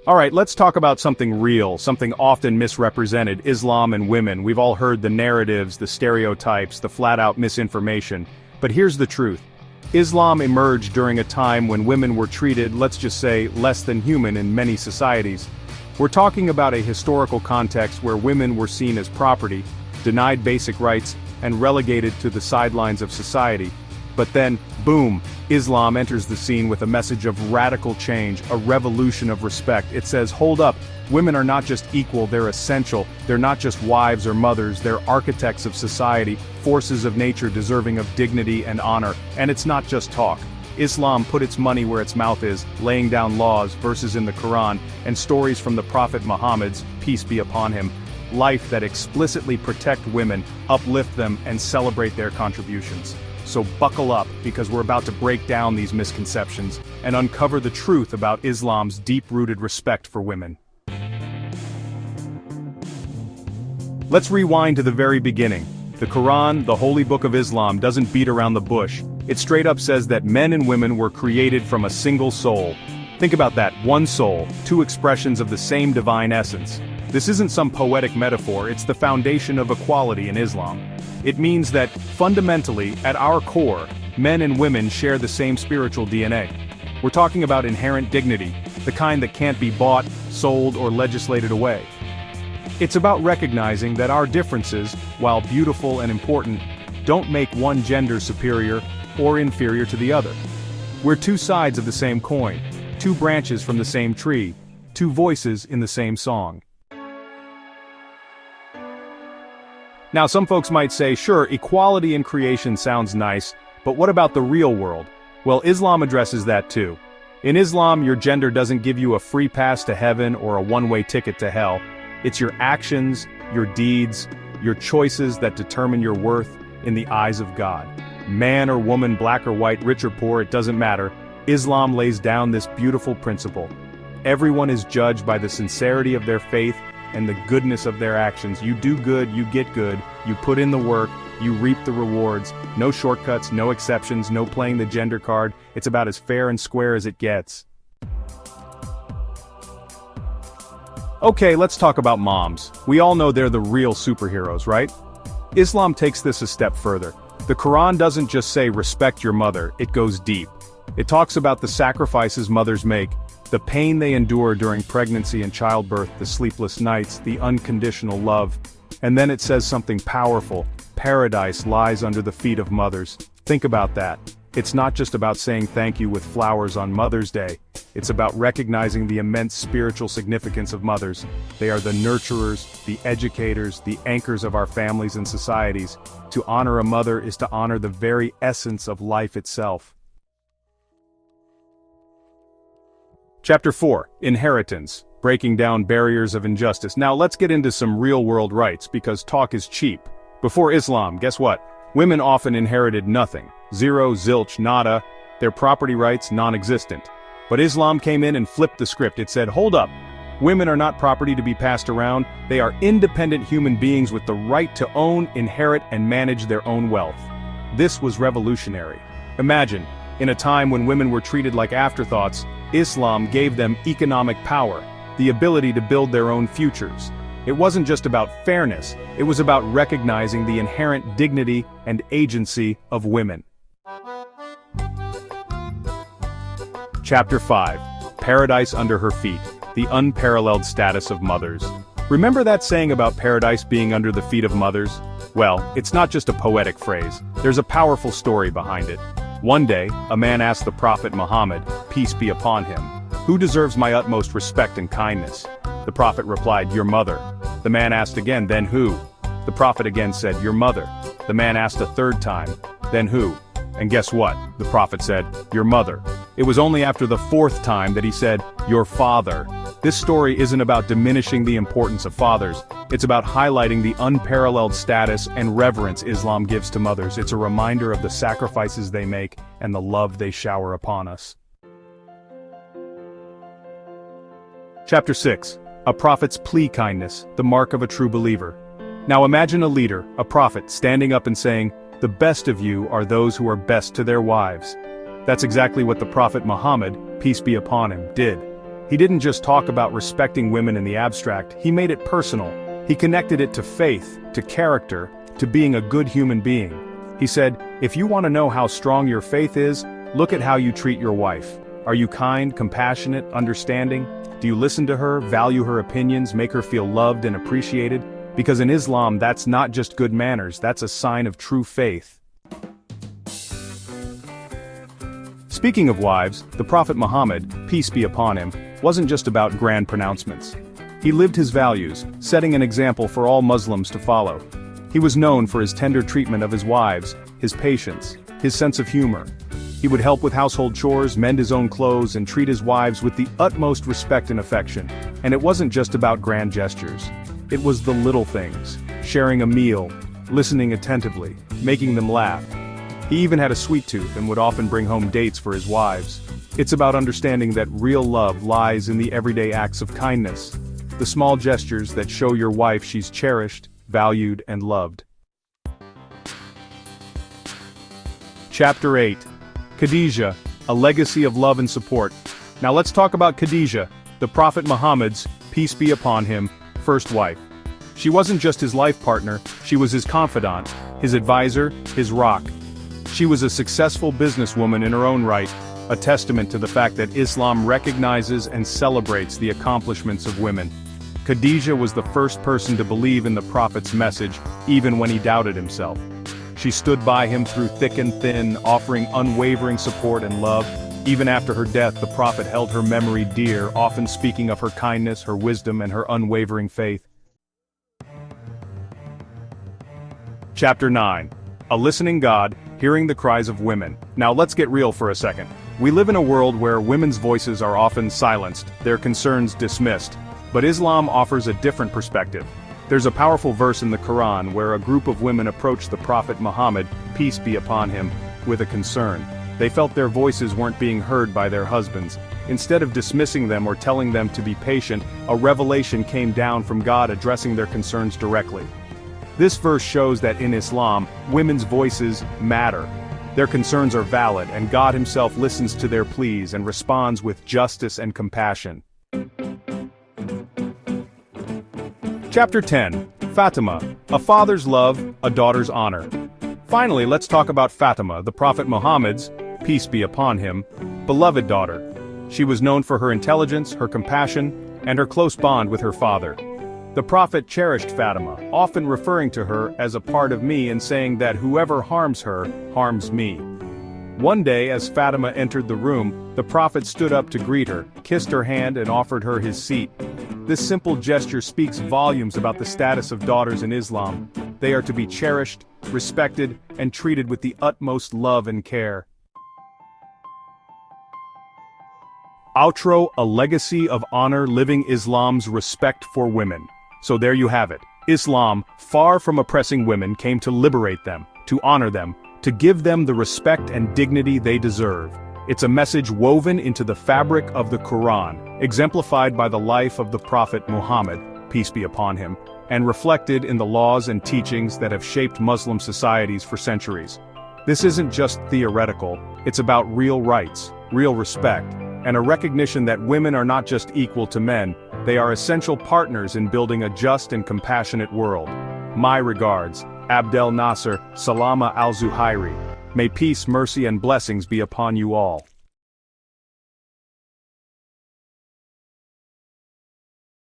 Alright, let's talk about something real, something often misrepresented: Islam and women. We've all heard the narratives, the stereotypes, the flat-out misinformation. But here's the truth. Islam emerged during a time when women were treated, let's just say, less than human in many societies. We're talking about a historical context where women were seen as property, denied basic rights, and relegated to the sidelines of society. But then, boom, Islam enters the scene with a message of radical change, a revolution of respect. It says, hold up, women are not just equal, they're essential. They're not just wives or mothers, they're architects of society, forces of nature deserving of dignity and honor. And it's not just talk. Islam put its money where its mouth is, laying down laws, verses in the Quran, and stories from the Prophet Muhammad's, peace be upon him, life that explicitly protect women, uplift them, and celebrate their contributions. So buckle up, because we're about to break down these misconceptions and uncover the truth about Islam's deep-rooted respect for women. Let's rewind to the very beginning. The Quran, the holy book of Islam, doesn't beat around the bush. It straight up says that men and women were created from a single soul. Think about that, one soul, two expressions of the same divine essence. This isn't some poetic metaphor, it's the foundation of equality in Islam. It means that, fundamentally, at our core, men and women share the same spiritual DNA. We're talking about inherent dignity, the kind that can't be bought, sold, or legislated away. It's about recognizing that our differences, while beautiful and important, don't make one gender superior or inferior to the other. We're two sides of the same coin, two branches from the same tree, two voices in the same song. Now some folks might say, sure, equality in creation sounds nice, but what about the real world? Well, Islam addresses that too. In Islam, your gender doesn't give you a free pass to heaven or a one-way ticket to hell. It's your actions, your deeds, your choices that determine your worth in the eyes of God. Man or woman, black or white, rich or poor, it doesn't matter. Islam lays down this beautiful principle. Everyone is judged by the sincerity of their faith and the goodness of their actions. You do good, you get good, you put in the work, you reap the rewards. No shortcuts, no exceptions, no playing the gender card. It's about as fair and square as it gets. Okay, let's talk about moms. We all know they're the real superheroes, right? Islam takes this a step further. The Quran doesn't just say respect your mother, it goes deep. It talks about the sacrifices mothers make, the pain they endure during pregnancy and childbirth, the sleepless nights, the unconditional love. And then it says something powerful: paradise lies under the feet of mothers. Think about that. It's not just about saying thank you with flowers on Mother's Day. It's about recognizing the immense spiritual significance of mothers. They are the nurturers, the educators, the anchors of our families and societies. To honor a mother is to honor the very essence of life itself. Chapter 4, Inheritance, breaking down barriers of injustice. Now let's get into some real-world rights, because talk is cheap. Before Islam, guess what? Women often inherited nothing. Zero, zilch, nada. Their property rights non-existent. But Islam came in and flipped the script. It said, hold up. Women are not property to be passed around. They are independent human beings with the right to own, inherit, and manage their own wealth. This was revolutionary. Imagine, in a time when women were treated like afterthoughts, Islam gave them economic power, the ability to build their own futures. It wasn't just about fairness, it was about recognizing the inherent dignity and agency of women. Chapter 5, Paradise Under Her Feet, the unparalleled status of mothers. Remember that saying about paradise being under the feet of mothers? Well, it's not just a poetic phrase, there's a powerful story behind it. One day, a man asked the Prophet Muhammad, peace be upon him, "Who deserves my utmost respect and kindness?" The Prophet replied, "Your mother." The man asked again, "Then who?" The Prophet again said, "Your mother." The man asked a third time, "Then who?" And guess what? The Prophet said, "Your mother." It was only after the fourth time that he said, "Your father." This story isn't about diminishing the importance of fathers. It's about highlighting the unparalleled status and reverence Islam gives to mothers. It's a reminder of the sacrifices they make and the love they shower upon us. Chapter 6, A Prophet's Plea Kindness, the Mark of a True Believer. Now imagine a leader, a prophet, standing up and saying, "The best of you are those who are best to their wives." That's exactly what the Prophet Muhammad, peace be upon him, did. He didn't just talk about respecting women in the abstract, he made it personal. He connected it to faith, to character, to being a good human being. He said, if you want to know how strong your faith is, look at how you treat your wife. Are you kind, compassionate, understanding? Do you listen to her, value her opinions, make her feel loved and appreciated? Because in Islam, that's not just good manners, that's a sign of true faith. Speaking of wives, the Prophet Muhammad, peace be upon him, wasn't just about grand pronouncements. He lived his values, setting an example for all Muslims to follow. He was known for his tender treatment of his wives, his patience, his sense of humor. He would help with household chores, mend his own clothes, and treat his wives with the utmost respect and affection. And it wasn't just about grand gestures. It was the little things, sharing a meal, listening attentively, making them laugh. He even had a sweet tooth and would often bring home dates for his wives. It's about understanding that real love lies in the everyday acts of kindness, the small gestures that show your wife she's cherished, valued, and loved. Chapter 8. Khadijah, a legacy of love and support. Now let's talk about Khadijah, the Prophet Muhammad's, peace be upon him, first wife. She wasn't just his life partner, she was his confidant, his advisor, his rock. She was a successful businesswoman in her own right, a testament to the fact that Islam recognizes and celebrates the accomplishments of women. Khadijah was the first person to believe in the Prophet's message, even when he doubted himself. She stood by him through thick and thin, offering unwavering support and love. Even after her death, the Prophet held her memory dear, often speaking of her kindness, her wisdom, and her unwavering faith. Chapter 9. A listening God, hearing the cries of women. Now let's get real for a second. We live in a world where women's voices are often silenced, their concerns dismissed. But Islam offers a different perspective. There's a powerful verse in the Quran where a group of women approached the Prophet Muhammad, peace be upon him, with a concern. They felt their voices weren't being heard by their husbands. Instead of dismissing them or telling them to be patient, a revelation came down from God addressing their concerns directly. This verse shows that in Islam, women's voices matter. Their concerns are valid, and God himself listens to their pleas and responds with justice and compassion. Chapter 10. Fatima, a father's love, a daughter's honor. Finally, let's talk about Fatima, the Prophet Muhammad's, peace be upon him, beloved daughter. She was known for her intelligence, her compassion, and her close bond with her father. The Prophet cherished Fatima, often referring to her as a part of me and saying that whoever harms her, harms me. One day, as Fatima entered the room, the Prophet stood up to greet her, kissed her hand, and offered her his seat. This simple gesture speaks volumes about the status of daughters in Islam. They are to be cherished, respected, and treated with the utmost love and care. Outro: a legacy of honor living Islam's respect for women. So there you have it. Islam, far from oppressing women, came to liberate them, to honor them, to give them the respect and dignity they deserve. It's a message woven into the fabric of the Quran, exemplified by the life of the Prophet Muhammad, peace be upon him, and reflected in the laws and teachings that have shaped Muslim societies for centuries. This isn't just theoretical, it's about real rights, real respect, and a recognition that women are not just equal to men, they are essential partners in building a just and compassionate world. My regards, Abdel Nasser Salama al-Zuhairi. May peace, mercy, and blessings be upon you all.